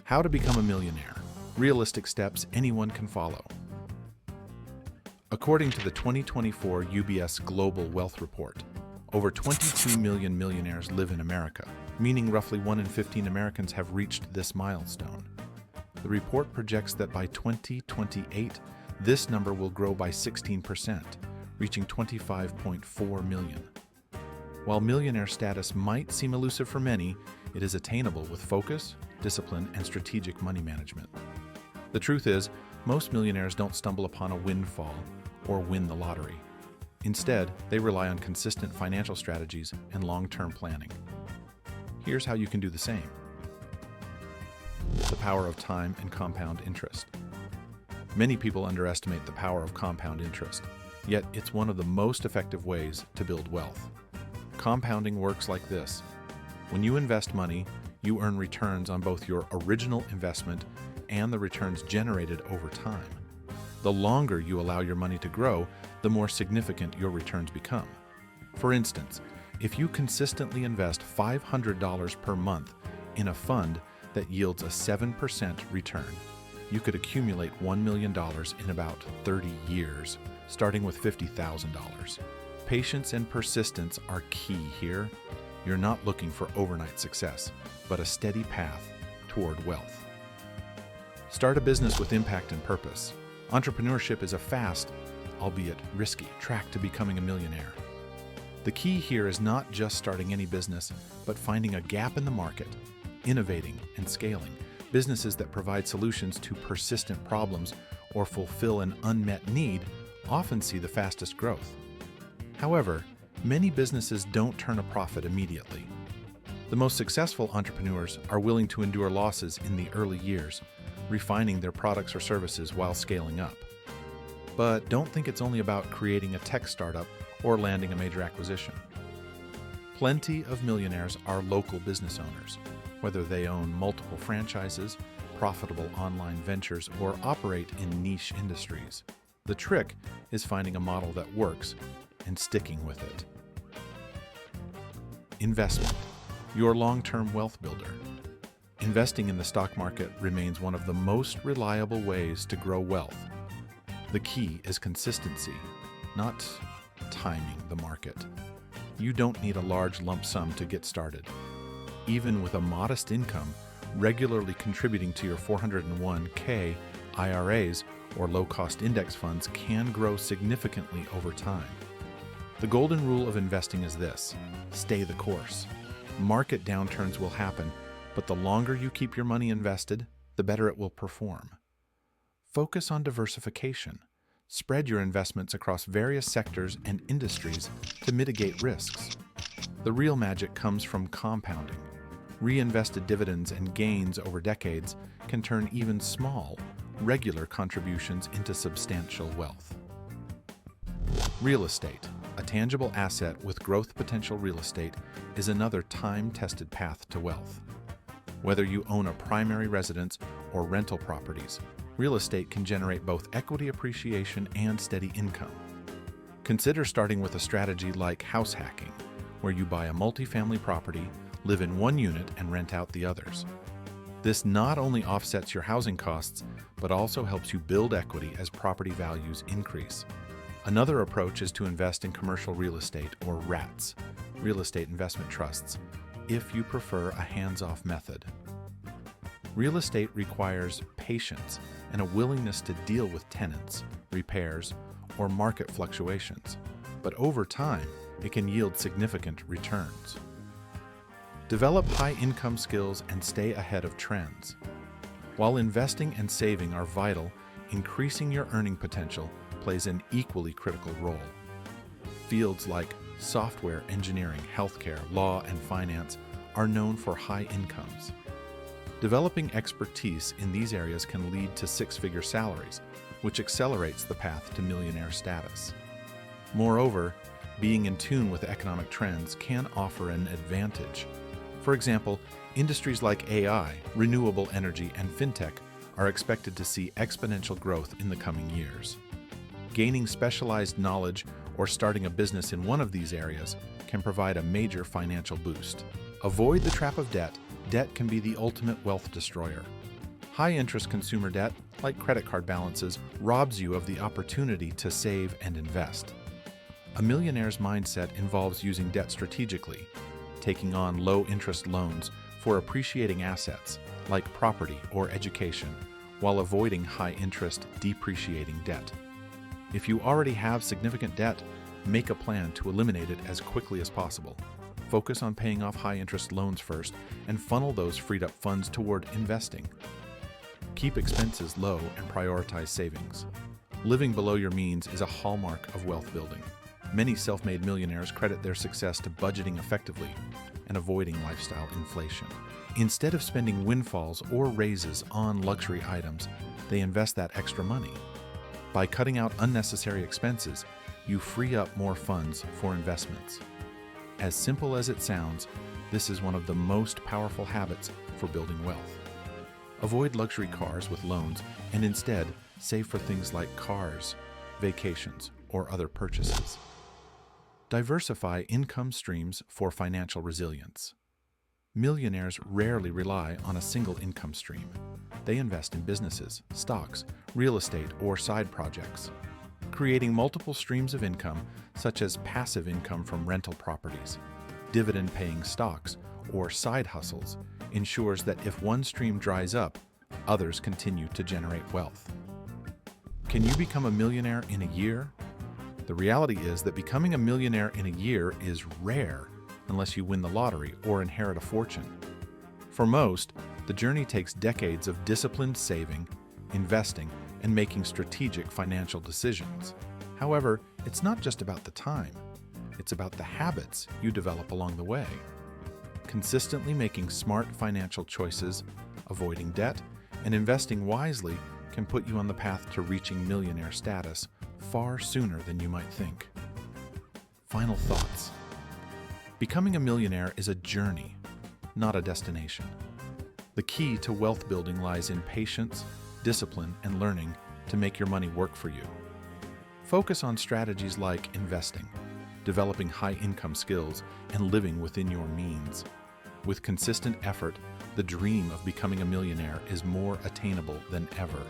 How to become a millionaire. Realistic steps anyone can follow. According to the 2024 UBS Global Wealth Report, over 22 million millionaires live in America, meaning roughly 1 in 15 Americans have reached this milestone. The report projects that by 2028, this number will grow by 16%, reaching 25.4 million. While millionaire status might seem elusive for many, it is attainable with focus, discipline, and strategic money management. The truth is, most millionaires don't stumble upon a windfall or win the lottery. Instead, they rely on consistent financial strategies and long-term planning. Here's how you can do the same. The power of time and compound interest. Many people underestimate the power of compound interest, yet it's one of the most effective ways to build wealth. Compounding works like this. When you invest money, you earn returns on both your original investment and the returns generated over time. The longer you allow your money to grow, the more significant your returns become. For instance, if you consistently invest $500 per month in a fund that yields a 7% return, you could accumulate $1 million in about 30 years, starting with $50,000. Patience and persistence are key here. You're not looking for overnight success, but a steady path toward wealth. Start a business with impact and purpose. Entrepreneurship is a fast, albeit risky, track to becoming a millionaire. The key here is not just starting any business, but finding a gap in the market, innovating and scaling. Businesses that provide solutions to persistent problems or fulfill an unmet need often see the fastest growth. However, many businesses don't turn a profit immediately. The most successful entrepreneurs are willing to endure losses in the early years, refining their products or services while scaling up. But don't think it's only about creating a tech startup or landing a major acquisition. Plenty of millionaires are local business owners, whether they own multiple franchises, profitable online ventures, or operate in niche industries. The trick is finding a model that works and sticking with it. Investment, your long-term wealth builder. Investing in the stock market remains one of the most reliable ways to grow wealth. The key is consistency, not timing the market. You don't need a large lump sum to get started. Even with a modest income, regularly contributing to your 401k, IRAs, or low-cost index funds can grow significantly over time. The golden rule of investing is this: stay the course. Market downturns will happen, but the longer you keep your money invested, the better it will perform. Focus on diversification. Spread your investments across various sectors and industries to mitigate risks. The real magic comes from compounding. Reinvested dividends and gains over decades can turn even small, regular contributions into substantial wealth. Real estate, a tangible asset with growth potential. Real estate is another time-tested path to wealth. Whether you own a primary residence or rental properties, real estate can generate both equity appreciation and steady income. Consider starting with a strategy like house hacking, where you buy a multifamily property, live in one unit, and rent out the others. This not only offsets your housing costs, but also helps you build equity as property values increase. Another approach is to invest in commercial real estate, or REITs, real estate investment trusts, if you prefer a hands-off method. Real estate requires patience and a willingness to deal with tenants, repairs, or market fluctuations, but over time, it can yield significant returns. Develop high-income skills and stay ahead of trends. While investing and saving are vital, increasing your earning potential plays an equally critical role. Fields like software engineering, healthcare, law, and finance are known for high incomes. Developing expertise in these areas can lead to six-figure salaries, which accelerates the path to millionaire status. Moreover, being in tune with economic trends can offer an advantage. For example, industries like AI, renewable energy, and fintech are expected to see exponential growth in the coming years. Gaining specialized knowledge or starting a business in one of these areas can provide a major financial boost. Avoid the trap of debt. Debt can be the ultimate wealth destroyer. High-interest consumer debt, like credit card balances, robs you of the opportunity to save and invest. A millionaire's mindset involves using debt strategically, taking on low-interest loans for appreciating assets, like property or education, while avoiding high-interest, depreciating debt. If you already have significant debt, make a plan to eliminate it as quickly as possible. Focus on paying off high-interest loans first and funnel those freed-up funds toward investing. Keep expenses low and prioritize savings. Living below your means is a hallmark of wealth building. Many self-made millionaires credit their success to budgeting effectively and avoiding lifestyle inflation. Instead of spending windfalls or raises on luxury items, they invest that extra money. By cutting out unnecessary expenses, you free up more funds for investments. As simple as it sounds, this is one of the most powerful habits for building wealth. Avoid luxury cars with loans and instead save for things like cars, vacations, or other purchases. Diversify income streams for financial resilience. Millionaires rarely rely on a single income stream. They invest in businesses, stocks, real estate, or side projects. Creating multiple streams of income, such as passive income from rental properties, dividend-paying stocks, or side hustles, ensures that if one stream dries up, others continue to generate wealth. Can you become a millionaire in a year? The reality is that becoming a millionaire in a year is rare unless you win the lottery or inherit a fortune. For most, the journey takes decades of disciplined saving, investing, and making strategic financial decisions. However, it's not just about the time. It's about the habits you develop along the way. Consistently making smart financial choices, avoiding debt, and investing wisely can put you on the path to reaching millionaire status far sooner than you might think. Final thoughts. Becoming a millionaire is a journey, not a destination. The key to wealth building lies in patience, discipline, and learning to make your money work for you. Focus on strategies like investing, developing high-income skills, and living within your means. With consistent effort, the dream of becoming a millionaire is more attainable than ever.